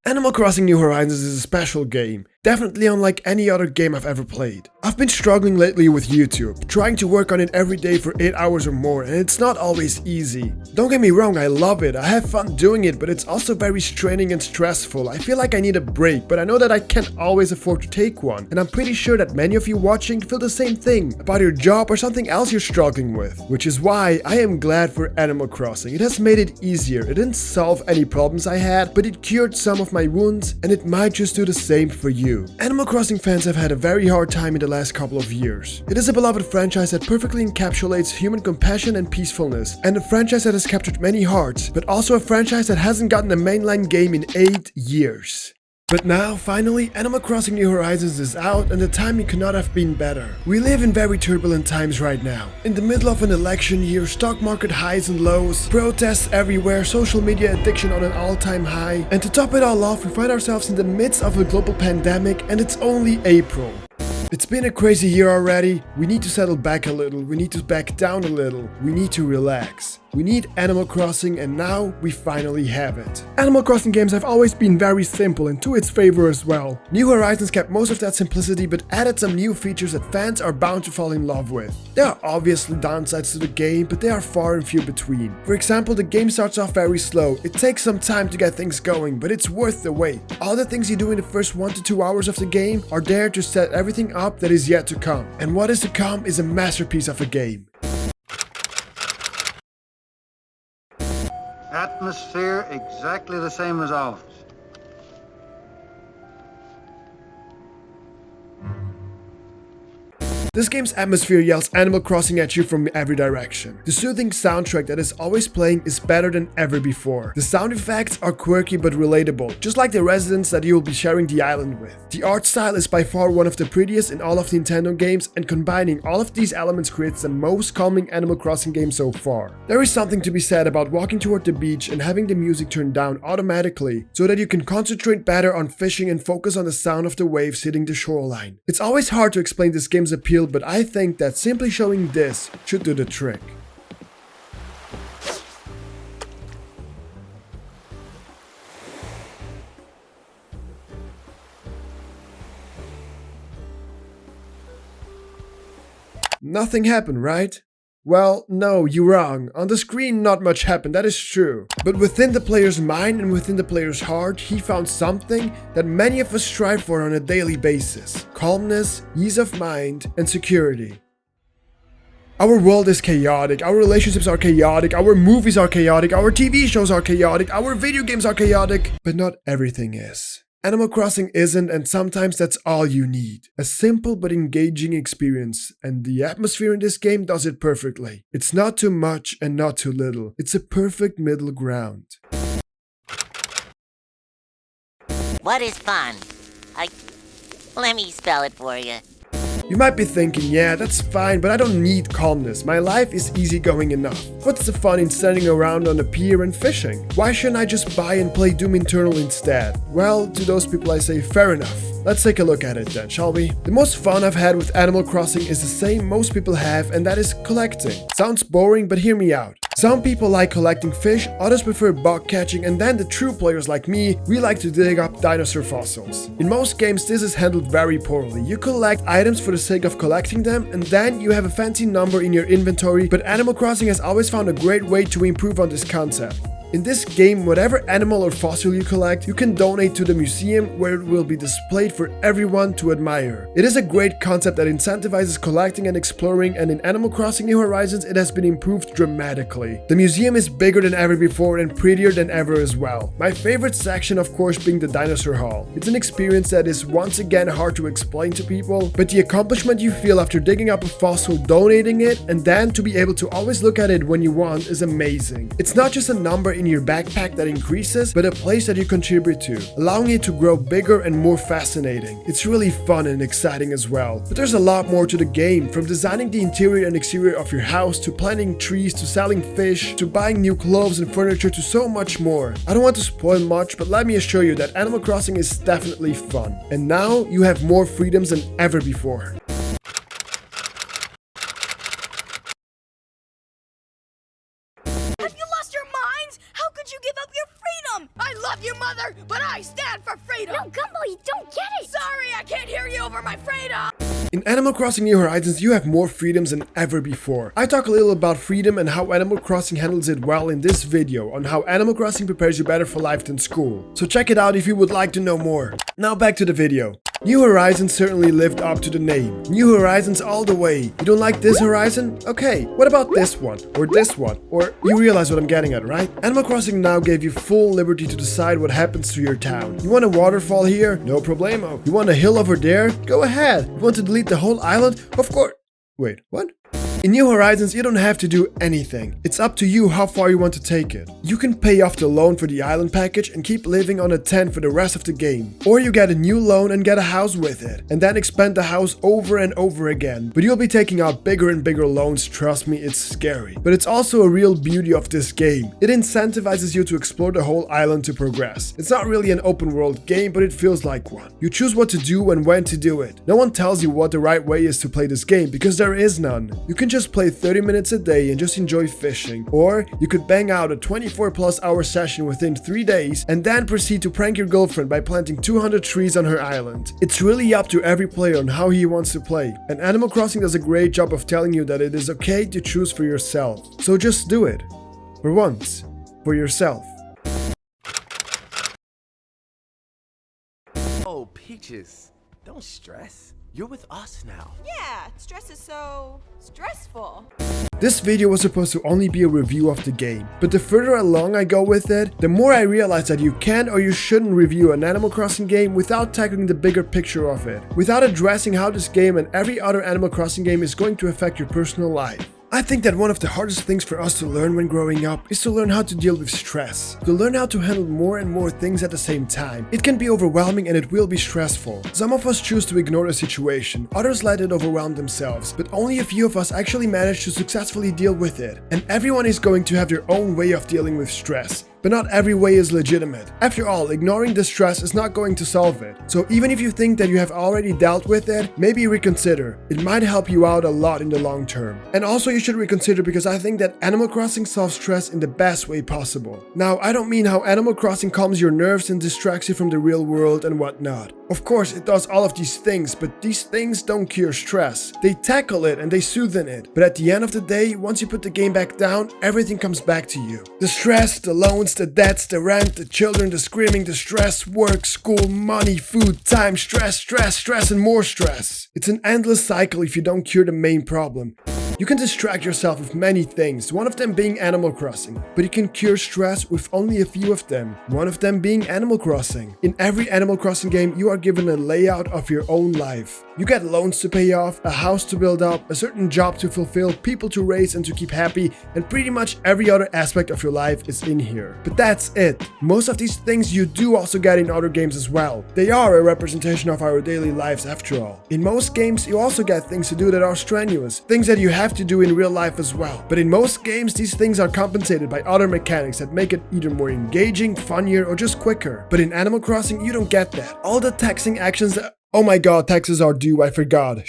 Animal Crossing New Horizons is a special game, definitely unlike any other game I've ever played. I've been struggling lately with YouTube, trying to work on it every day for 8 hours or more, and it's not always easy. Don't get me wrong, I love it, I have fun doing it, but it's also very straining and stressful. I feel like I need a break, but I know that I can't always afford to take one, and I'm pretty sure that many of you watching feel the same thing about your job or something else you're struggling with, which is why I am glad for Animal Crossing. It has made it easier. It didn't solve any problems I had, but it cured some of my wounds, and it might just do the same for you. Animal Crossing fans have had a very hard time in the last couple of years. It is a beloved franchise that perfectly encapsulates human compassion and peacefulness, and a franchise that has captured many hearts, but also a franchise that hasn't gotten a mainline game in 8 years. But now, finally, Animal Crossing New Horizons is out and the timing could not have been better. We live in very turbulent times right now. In the middle of an election year, stock market highs and lows, protests everywhere, social media addiction on an all-time high, and to top it all off, we find ourselves in the midst of a global pandemic and it's only April. It's been a crazy year already. We need to settle back a little, we need to back down a little, we need to relax. We need Animal Crossing and now we finally have it. Animal Crossing games have always been very simple and to its favor as well. New Horizons kept most of that simplicity but added some new features that fans are bound to fall in love with. There are obviously downsides to the game, but they are far and few between. For example, the game starts off very slow. It takes some time to get things going, but it's worth the wait. All the things you do in the first 1 to 2 hours of the game are there to set everything up that is yet to come. And what is to come is a masterpiece of a game. Atmosphere exactly the same as ours. This game's atmosphere yells Animal Crossing at you from every direction. The soothing soundtrack that is always playing is better than ever before. The sound effects are quirky but relatable, just like the residents that you will be sharing the island with. The art style is by far one of the prettiest in all of Nintendo games, and combining all of these elements creates the most calming Animal Crossing game so far. There is something to be said about walking toward the beach and having the music turned down automatically so that you can concentrate better on fishing and focus on the sound of the waves hitting the shoreline. It's always hard to explain this game's appeal, but I think that simply showing this should do the trick. Nothing happened, right? Well, no, you're wrong. On the screen not much happened, that is true. But within the player's mind and within the player's heart, he found something that many of us strive for on a daily basis. Calmness, ease of mind, and security. Our world is chaotic, our relationships are chaotic, our movies are chaotic, our TV shows are chaotic, our video games are chaotic, but not everything is. Animal Crossing isn't, and sometimes that's all you need. A simple but engaging experience, and the atmosphere in this game does it perfectly. It's not too much and not too little. It's a perfect middle ground. What is fun? Let me spell it for you. You might be thinking, yeah, that's fine, but I don't need calmness. My life is easygoing enough. What's the fun in standing around on a pier and fishing? Why shouldn't I just buy and play Doom Eternal instead? Well, to those people I say, fair enough. Let's take a look at it then, shall we? The most fun I've had with Animal Crossing is the same most people have, and that is collecting. Sounds boring, but hear me out. Some people like collecting fish, others prefer bug catching, and then the true players like me, we like to dig up dinosaur fossils. In most games this is handled very poorly. You collect items for the sake of collecting them, and then you have a fancy number in your inventory, but Animal Crossing has always found a great way to improve on this concept. In this game, whatever animal or fossil you collect, you can donate to the museum where it will be displayed for everyone to admire. It is a great concept that incentivizes collecting and exploring, and in Animal Crossing New Horizons it has been improved dramatically. The museum is bigger than ever before and prettier than ever as well. My favorite section of course being the dinosaur hall. It's an experience that is once again hard to explain to people, but the accomplishment you feel after digging up a fossil, donating it, and then to be able to always look at it when you want is amazing. It's not just a number in your backpack that increases, but a place that you contribute to, allowing it to grow bigger and more fascinating. It's really fun and exciting as well. But there's a lot more to the game, from designing the interior and exterior of your house, to planting trees, to selling fish, to buying new clothes and furniture, to so much more. I don't want to spoil much, but let me assure you that Animal Crossing is definitely fun. And now you have more freedoms than ever before. Have you lost your would you give up your freedom? I love you, Mother, but I stand for freedom. No, Gumball, you don't get it. Sorry, I can't hear you over my freedom. In Animal Crossing New Horizons, you have more freedoms than ever before. I talk a little about freedom and how Animal Crossing handles it well in this video on how Animal Crossing prepares you better for life than school. So check it out if you would like to know more. Now back to the video. New Horizons certainly lived up to the name. New Horizons all the way. You don't like this horizon? Okay, what about this one? Or this one? Or you realize what I'm getting at, right? Animal Crossing now gave you full liberty to decide what happens to your town. You want a waterfall here? No problemo. You want a hill over there? Go ahead. You want to delete the whole island? Of course. Wait, what? In New Horizons, you don't have to do anything. It's up to you how far you want to take it. You can pay off the loan for the island package and keep living on a tent for the rest of the game. Or you get a new loan and get a house with it, and then expand the house over and over again. But you'll be taking out bigger and bigger loans, trust me, it's scary. But it's also a real beauty of this game. It incentivizes you to explore the whole island to progress. It's not really an open world game, but it feels like one. You choose what to do and when to do it. No one tells you what the right way is to play this game, because there is none. You can just play 30 minutes a day and just enjoy fishing, or you could bang out a 24+ hour session within 3 days and then proceed to prank your girlfriend by planting 200 trees on her island. It's really up to every player on how he wants to play, and Animal Crossing does a great job of telling you that it is okay to choose for yourself. So just do it. For once. For yourself. Oh, Peaches, don't stress. You're with us now. Yeah, stress is so stressful. This video was supposed to only be a review of the game, but the further along I go with it, the more I realize that you can or you shouldn't review an Animal Crossing game without tackling the bigger picture of it, without addressing how this game and every other Animal Crossing game is going to affect your personal life. I think that one of the hardest things for us to learn when growing up is to learn how to deal with stress, to learn how to handle more and more things at the same time. It can be overwhelming and it will be stressful. Some of us choose to ignore the situation, others let it overwhelm themselves, but only a few of us actually manage to successfully deal with it. And everyone is going to have their own way of dealing with stress. But not every way is legitimate. After all, ignoring the stress is not going to solve it. So even if you think that you have already dealt with it, maybe reconsider. It might help you out a lot in the long term. And also you should reconsider because I think that Animal Crossing solves stress in the best way possible. Now, I don't mean how Animal Crossing calms your nerves and distracts you from the real world and whatnot. Of course, it does all of these things, but these things don't cure stress. They tackle it and they soothe in it. But at the end of the day, once you put the game back down, everything comes back to you. The stress, the loans, the debts, the rent, the children, the screaming, the stress, work, school, money, food, time, stress, and more stress. It's an endless cycle if you don't cure the main problem. You can distract yourself with many things, one of them being Animal Crossing, but you can cure stress with only a few of them, one of them being Animal Crossing. In every Animal Crossing game, you are given a layout of your own life. You get loans to pay off, a house to build up, a certain job to fulfill, people to raise and to keep happy, and pretty much every other aspect of your life is in here. But that's it. Most of these things you do also get in other games as well. They are a representation of our daily lives after all. In most games, you also get things to do that are strenuous, things that you have to do in real life as well. But in most games, these things are compensated by other mechanics that make it either more engaging, funnier, or just quicker. But in Animal Crossing, you don't get that. All the taxing actions that— oh my god, taxes are due, I forgot.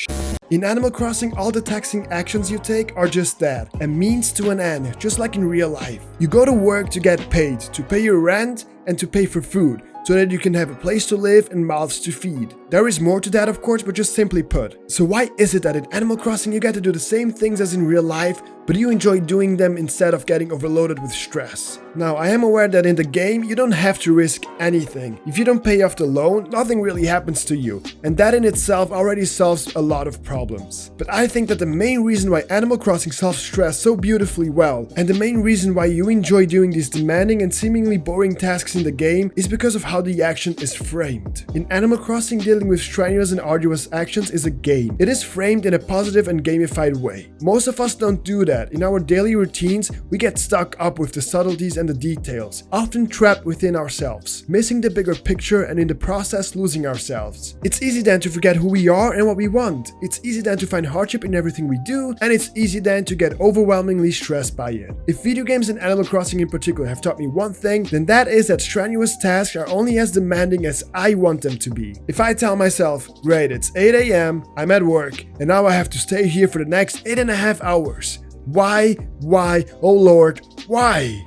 In Animal Crossing, all the taxing actions you take are just that, a means to an end, just like in real life. You go to work to get paid, to pay your rent and to pay for food, so that you can have a place to live and mouths to feed. There is more to that, of course, but just simply put. So why is it that in Animal Crossing you get to do the same things as in real life, but you enjoy doing them instead of getting overloaded with stress? Now, I am aware that in the game you don't have to risk anything. If you don't pay off the loan, nothing really happens to you, and that in itself already solves a lot of problems. But I think that the main reason why Animal Crossing solves stress so beautifully well, and the main reason why you enjoy doing these demanding and seemingly boring tasks in the game, is because of how the action is framed. In Animal Crossing, dealing with strenuous and arduous actions is a game. It is framed in a positive and gamified way. Most of us don't do that. In our daily routines, we get stuck up with the subtleties and the details, often trapped within ourselves, missing the bigger picture and in the process losing ourselves. It's easy then to forget who we are and what we want. It's easy then to find hardship in everything we do, and it's easy then to get overwhelmingly stressed by it. If video games and Animal Crossing in particular have taught me one thing, then that is that strenuous tasks are only as demanding as I want them to be. If I tell myself, great, it's 8 AM, I'm at work, and now I have to stay here for the next 8.5 hours. Why, oh Lord, why?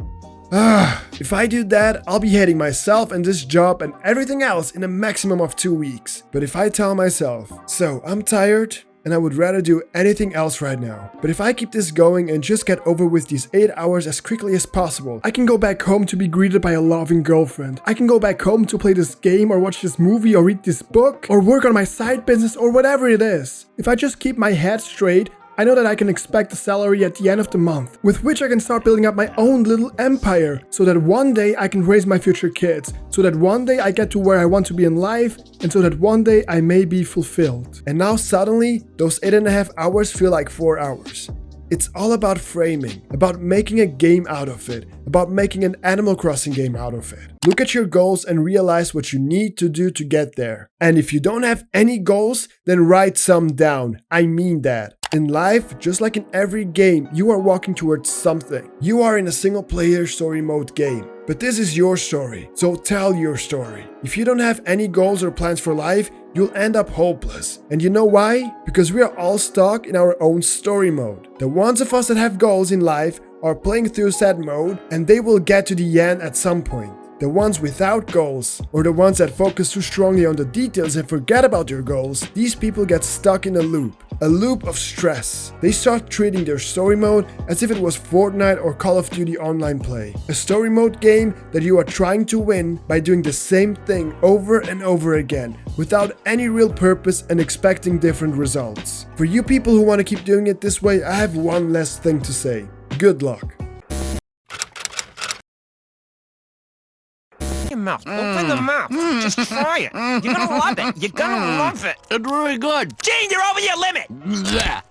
If I do that, I'll be hating myself and this job and everything else in a maximum of 2 weeks. But if I tell myself, so I'm tired and I would rather do anything else right now. But if I keep this going and just get over with these 8 hours as quickly as possible, I can go back home to be greeted by a loving girlfriend. I can go back home to play this game or watch this movie or read this book or work on my side business or whatever it is. If I just keep my head straight, I know that I can expect a salary at the end of the month, with which I can start building up my own little empire, so that one day I can raise my future kids, so that one day I get to where I want to be in life, and so that one day I may be fulfilled. And now suddenly, those 8.5 hours feel like 4 hours. It's all about framing, about making a game out of it, about making an Animal Crossing game out of it. Look at your goals and realize what you need to do to get there. And if you don't have any goals, then write some down. I mean that. In life, just like in every game, you are walking towards something. You are in a single player story mode game. But this is your story, so tell your story. If you don't have any goals or plans for life, you'll end up hopeless. And you know why? Because we are all stuck in our own story mode. The ones of us that have goals in life are playing through said mode, and they will get to the end at some point. The ones without goals, or the ones that focus too strongly on the details and forget about their goals, these people get stuck in a loop of stress. They start treating their story mode as if it was Fortnite or Call of Duty online play. A story mode game that you are trying to win by doing the same thing over and over again, without any real purpose and expecting different results. For you people who want to keep doing it this way, I have one last thing to say. Good luck. Your mouth. Open the mouth. Just try it. You're gonna love it. You're gonna love it. It's really good. Gene, you're over your limit. Yeah.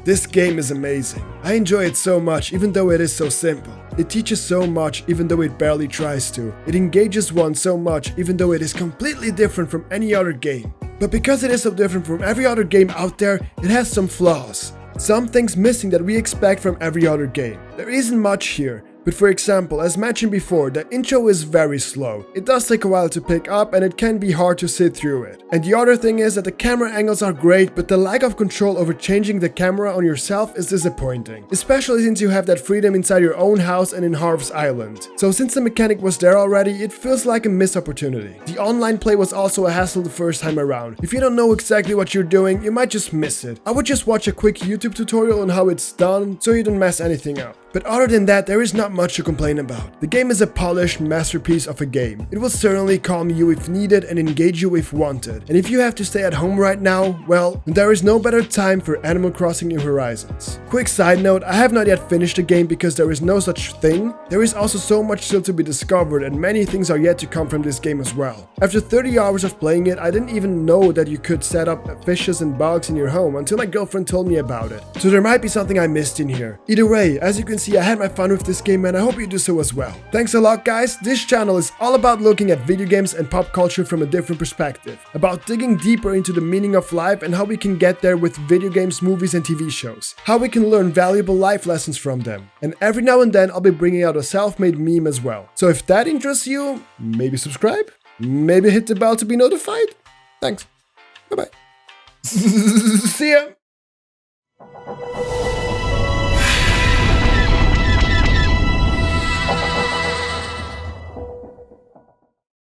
This game is amazing. I enjoy it so much, even though it is so simple. It teaches so much, even though it barely tries to. It engages one so much, even though it is completely different from any other game. But because it is so different from every other game out there, it has some flaws. Some things missing that we expect from every other game. There isn't much here. But for example, as mentioned before, the intro is very slow. It does take a while to pick up and it can be hard to sit through it. And the other thing is that the camera angles are great, but the lack of control over changing the camera on yourself is disappointing. Especially since you have that freedom inside your own house and in Harv's Island. So since the mechanic was there already, it feels like a missed opportunity. The online play was also a hassle the first time around. If you don't know exactly what you're doing, you might just miss it. I would just watch a quick YouTube tutorial on how it's done, so you don't mess anything up. But other than that, there is not much to complain about. The game is a polished masterpiece of a game. It will certainly calm you if needed and engage you if wanted. And if you have to stay at home right now, well, there is no better time for Animal Crossing New Horizons. Quick side note, I have not yet finished the game because there is no such thing. There is also so much still to be discovered and many things are yet to come from this game as well. After 30 hours of playing it, I didn't even know that you could set up fishes and bugs in your home until my girlfriend told me about it. So there might be something I missed in here. Either way, as you can see, I had my fun with this game and I hope you do so as well. Thanks a lot guys, this channel is all about looking at video games and pop culture from a different perspective. About digging deeper into the meaning of life and how we can get there with video games, movies and TV shows. How we can learn valuable life lessons from them. And every now and then I'll be bringing out a self-made meme as well. So if that interests you, maybe subscribe, maybe hit the bell to be notified. Thanks. Bye bye. See ya.